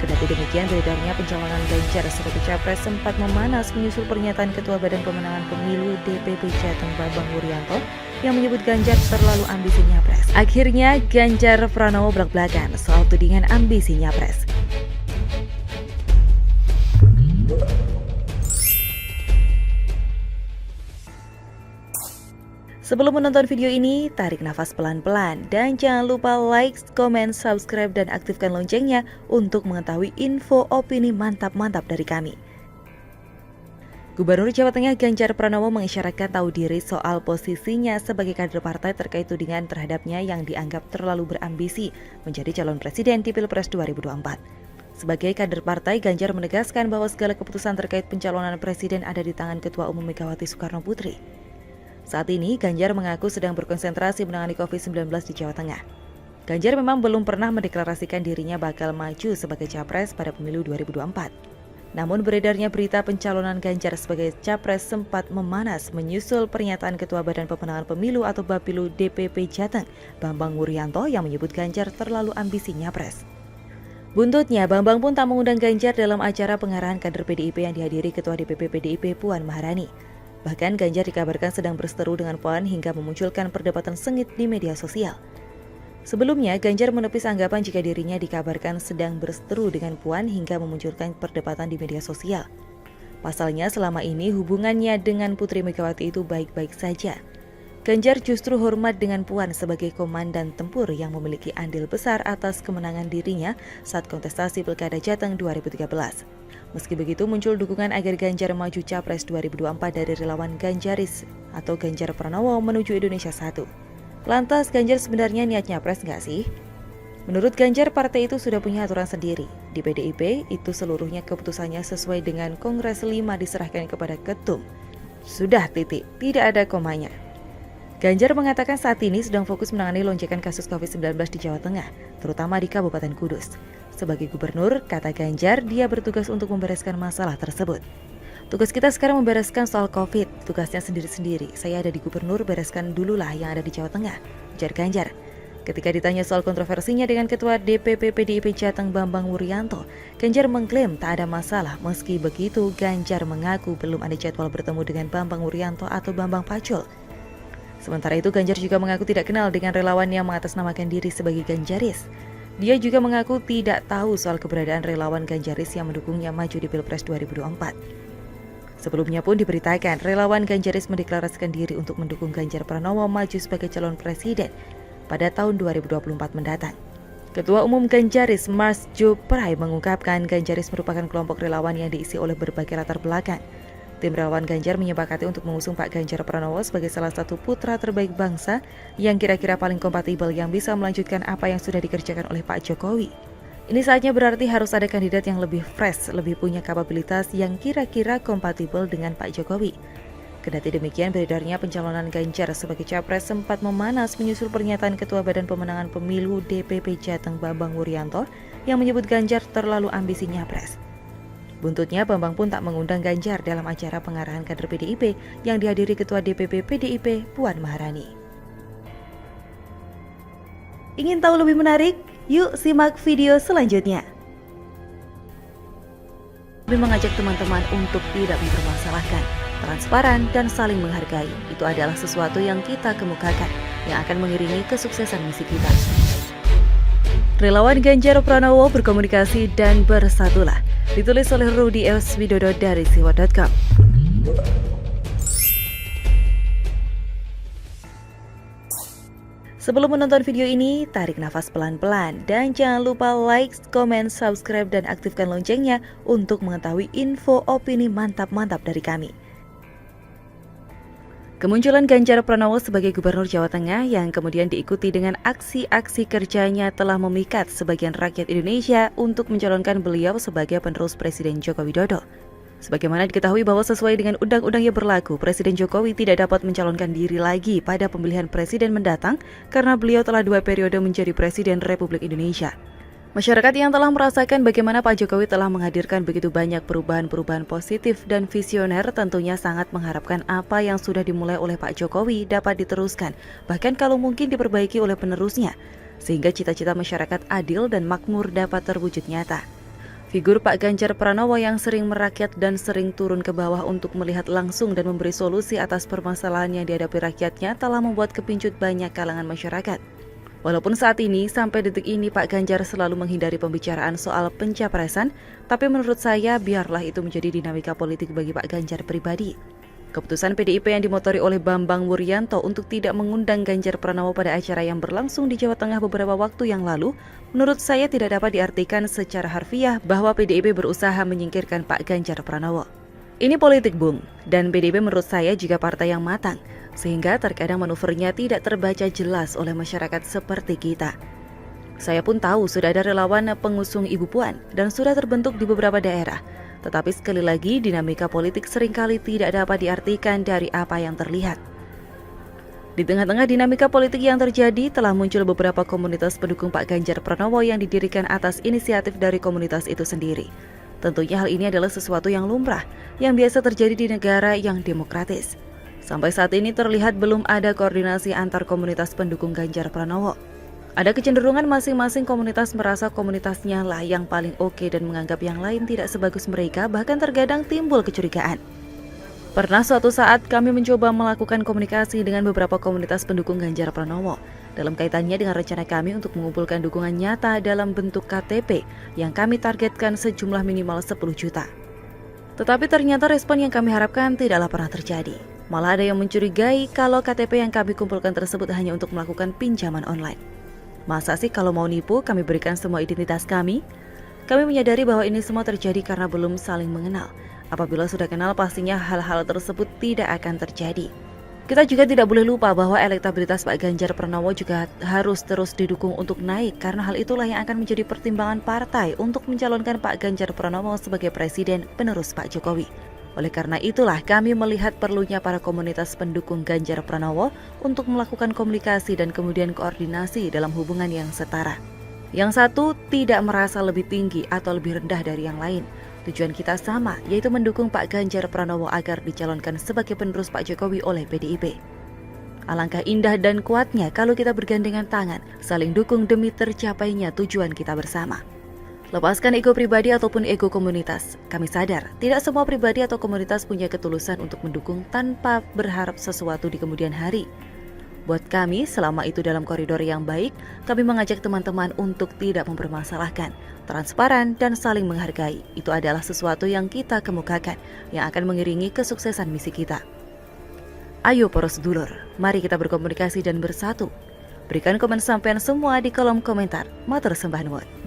Kendati demikian, beredarnya pencalonan Ganjar sebagai capres sempat memanas menyusul pernyataan Ketua Badan Pemenangan Pemilu DPP Jateng Bambang Wuryanto yang menyebut Ganjar terlalu ambisi nyapres. Akhirnya Ganjar Pranowo belak-belakan soal tudingan ambisi nyapres. Sebelum menonton video ini, tarik nafas pelan-pelan dan jangan lupa like, komen, subscribe, dan aktifkan loncengnya untuk mengetahui info opini mantap-mantap dari kami. Gubernur Jawa Tengah Ganjar Pranowo mengisyaratkan tahu diri soal posisinya sebagai kader partai terkait tudingan terhadapnya yang dianggap terlalu berambisi menjadi calon presiden di Pilpres 2024. Sebagai kader partai, Ganjar menegaskan bahwa segala keputusan terkait pencalonan presiden ada di tangan Ketua Umum Megawati Soekarno Putri. Saat ini, Ganjar mengaku sedang berkonsentrasi menangani COVID-19 di Jawa Tengah. Ganjar memang belum pernah mendeklarasikan dirinya bakal maju sebagai capres pada pemilu 2024. Namun beredarnya berita pencalonan Ganjar sebagai capres sempat memanas menyusul pernyataan Ketua Badan Pemenangan Pemilu atau Bapilu DPP Jateng, Bambang Wuryanto yang menyebut Ganjar terlalu ambisi nyapres. Buntutnya, Bambang pun tak mengundang Ganjar dalam acara pengarahan kader PDIP yang dihadiri Ketua DPP PDIP Puan Maharani. Bahkan Ganjar dikabarkan sedang berseteru dengan Puan hingga memunculkan perdebatan sengit di media sosial. Sebelumnya, Ganjar menepis anggapan jika dirinya dikabarkan sedang berseteru dengan Puan hingga memunculkan perdebatan di media sosial. Pasalnya, selama ini hubungannya dengan Putri Megawati itu baik-baik saja. Ganjar justru hormat dengan Puan sebagai komandan tempur yang memiliki andil besar atas kemenangan dirinya saat kontestasi Pilkada Jateng 2013. Meski begitu, muncul dukungan agar Ganjar maju Capres 2024 dari relawan Ganjaris atau Ganjar Pranowo menuju Indonesia 1. Lantas, Ganjar sebenarnya niat nyapres nggak sih? Menurut Ganjar, partai itu sudah punya aturan sendiri. Di PDIP, itu seluruhnya keputusannya sesuai dengan Kongres 5 diserahkan kepada Ketum. Sudah titik, tidak ada komanya. Ganjar mengatakan saat ini sedang fokus menangani lonjakan kasus COVID-19 di Jawa Tengah, terutama di Kabupaten Kudus. Sebagai gubernur, kata Ganjar, dia bertugas untuk membereskan masalah tersebut. Tugas kita sekarang membereskan soal COVID, tugasnya sendiri-sendiri. Saya ada di gubernur, bereskan dululah yang ada di Jawa Tengah, ujar Ganjar. Ketika ditanya soal kontroversinya dengan Ketua DPP PDIP Jateng Bambang Wuryanto, Ganjar mengklaim tak ada masalah. Meski begitu, Ganjar mengaku belum ada jadwal bertemu dengan Bambang Wuryanto atau Bambang Pacul. Sementara itu, Ganjar juga mengaku tidak kenal dengan relawan yang mengatasnamakan diri sebagai Ganjaris. Dia juga mengaku tidak tahu soal keberadaan relawan Ganjaris yang mendukungnya maju di Pilpres 2024. Sebelumnya pun diberitakan relawan Ganjaris mendeklarasikan diri untuk mendukung Ganjar Pranowo maju sebagai calon presiden pada tahun 2024 mendatang. Ketua Umum Ganjaris, Mars Jo Prai, mengungkapkan Ganjaris merupakan kelompok relawan yang diisi oleh berbagai latar belakang. Tim relawan Ganjar menyepakati untuk mengusung Pak Ganjar Pranowo sebagai salah satu putra terbaik bangsa yang kira-kira paling kompatibel yang bisa melanjutkan apa yang sudah dikerjakan oleh Pak Jokowi. Ini saatnya berarti harus ada kandidat yang lebih fresh, lebih punya kapabilitas yang kira-kira kompatibel dengan Pak Jokowi. Kendati demikian, beredarnya pencalonan Ganjar sebagai capres sempat memanas menyusul pernyataan Ketua Badan Pemenangan Pemilu DPP Jateng Bambang Wuryanto yang menyebut Ganjar terlalu ambisi nyapres. Buntutnya, Bambang pun tak mengundang Ganjar dalam acara pengarahan kader PDIP yang dihadiri Ketua DPP PDIP Puan Maharani. Ingin tahu lebih menarik? Yuk simak video selanjutnya. Kami mengajak teman-teman untuk tidak mempermasalahkan, transparan, dan saling menghargai. Itu adalah sesuatu yang kita kemukakan, yang akan mengiringi kesuksesan misi kita. Relawan Ganjar Pranowo berkomunikasi dan bersatulah. Ditulis oleh Rudi S. Widodo dari siwa.com. Sebelum menonton video ini, tarik nafas pelan-pelan dan jangan lupa like, komen, subscribe, dan aktifkan loncengnya untuk mengetahui info opini mantap-mantap dari kami. Kemunculan Ganjar Pranowo sebagai Gubernur Jawa Tengah yang kemudian diikuti dengan aksi-aksi kerjanya telah memikat sebagian rakyat Indonesia untuk mencalonkan beliau sebagai penerus Presiden Joko Widodo. Sebagaimana diketahui bahwa sesuai dengan undang-undang yang berlaku, Presiden Jokowi tidak dapat mencalonkan diri lagi pada pemilihan presiden mendatang karena beliau telah 2 periode menjadi Presiden Republik Indonesia. Masyarakat yang telah merasakan bagaimana Pak Jokowi telah menghadirkan begitu banyak perubahan-perubahan positif dan visioner tentunya sangat mengharapkan apa yang sudah dimulai oleh Pak Jokowi dapat diteruskan, bahkan kalau mungkin diperbaiki oleh penerusnya, sehingga cita-cita masyarakat adil dan makmur dapat terwujud nyata. Figur Pak Ganjar Pranowo yang sering merakyat dan sering turun ke bawah untuk melihat langsung dan memberi solusi atas permasalahan yang dihadapi rakyatnya telah membuat kepincut banyak kalangan masyarakat. Walaupun saat ini, sampai detik ini Pak Ganjar selalu menghindari pembicaraan soal pencapresan, tapi menurut saya biarlah itu menjadi dinamika politik bagi Pak Ganjar pribadi. Keputusan PDIP yang dimotori oleh Bambang Wuryanto untuk tidak mengundang Ganjar Pranowo pada acara yang berlangsung di Jawa Tengah beberapa waktu yang lalu, menurut saya tidak dapat diartikan secara harfiah bahwa PDIP berusaha menyingkirkan Pak Ganjar Pranowo. Ini politik, Bung, dan PDIP menurut saya juga partai yang matang, sehingga terkadang manuvernya tidak terbaca jelas oleh masyarakat seperti kita. Saya pun tahu sudah ada relawan pengusung Ibu Puan dan sudah terbentuk di beberapa daerah. Tetapi sekali lagi, dinamika politik seringkali tidak dapat diartikan dari apa yang terlihat. Di tengah-tengah dinamika politik yang terjadi, telah muncul beberapa komunitas pendukung Pak Ganjar Pranowo yang didirikan atas inisiatif dari komunitas itu sendiri. Tentunya hal ini adalah sesuatu yang lumrah, yang biasa terjadi di negara yang demokratis. Sampai saat ini terlihat belum ada koordinasi antar komunitas pendukung Ganjar Pranowo. Ada kecenderungan masing-masing komunitas merasa komunitasnya lah yang paling oke dan menganggap yang lain tidak sebagus mereka, bahkan terkadang timbul kecurigaan. Pernah suatu saat kami mencoba melakukan komunikasi dengan beberapa komunitas pendukung Ganjar Pranowo dalam kaitannya dengan rencana kami untuk mengumpulkan dukungan nyata dalam bentuk KTP yang kami targetkan sejumlah minimal 10 juta. Tetapi ternyata respon yang kami harapkan tidaklah pernah terjadi. Malah ada yang mencurigai kalau KTP yang kami kumpulkan tersebut hanya untuk melakukan pinjaman online. Masa sih kalau mau nipu kami berikan semua identitas kami? Kami menyadari bahwa ini semua terjadi karena belum saling mengenal. Apabila sudah kenal pastinya hal-hal tersebut tidak akan terjadi. Kita juga tidak boleh lupa bahwa elektabilitas Pak Ganjar Pranowo juga harus terus didukung untuk naik karena hal itulah yang akan menjadi pertimbangan partai untuk mencalonkan Pak Ganjar Pranowo sebagai presiden penerus Pak Jokowi. Oleh karena itulah kami melihat perlunya para komunitas pendukung Ganjar Pranowo untuk melakukan komunikasi dan kemudian koordinasi dalam hubungan yang setara. Yang satu tidak merasa lebih tinggi atau lebih rendah dari yang lain. Tujuan kita sama, yaitu mendukung Pak Ganjar Pranowo agar dicalonkan sebagai penerus Pak Jokowi oleh PDIP. Alangkah indah dan kuatnya kalau kita bergandengan tangan, saling dukung demi tercapainya tujuan kita bersama. Lepaskan ego pribadi ataupun ego komunitas. Kami sadar, tidak semua pribadi atau komunitas punya ketulusan untuk mendukung tanpa berharap sesuatu di kemudian hari. Buat kami, selama itu dalam koridor yang baik, kami mengajak teman-teman untuk tidak mempermasalahkan, transparan dan saling menghargai. Itu adalah sesuatu yang kita kemukakan, yang akan mengiringi kesuksesan misi kita. Ayo poros dulur, mari kita berkomunikasi dan bersatu. Berikan komen sampean semua di kolom komentar. Matur sembah nuwun.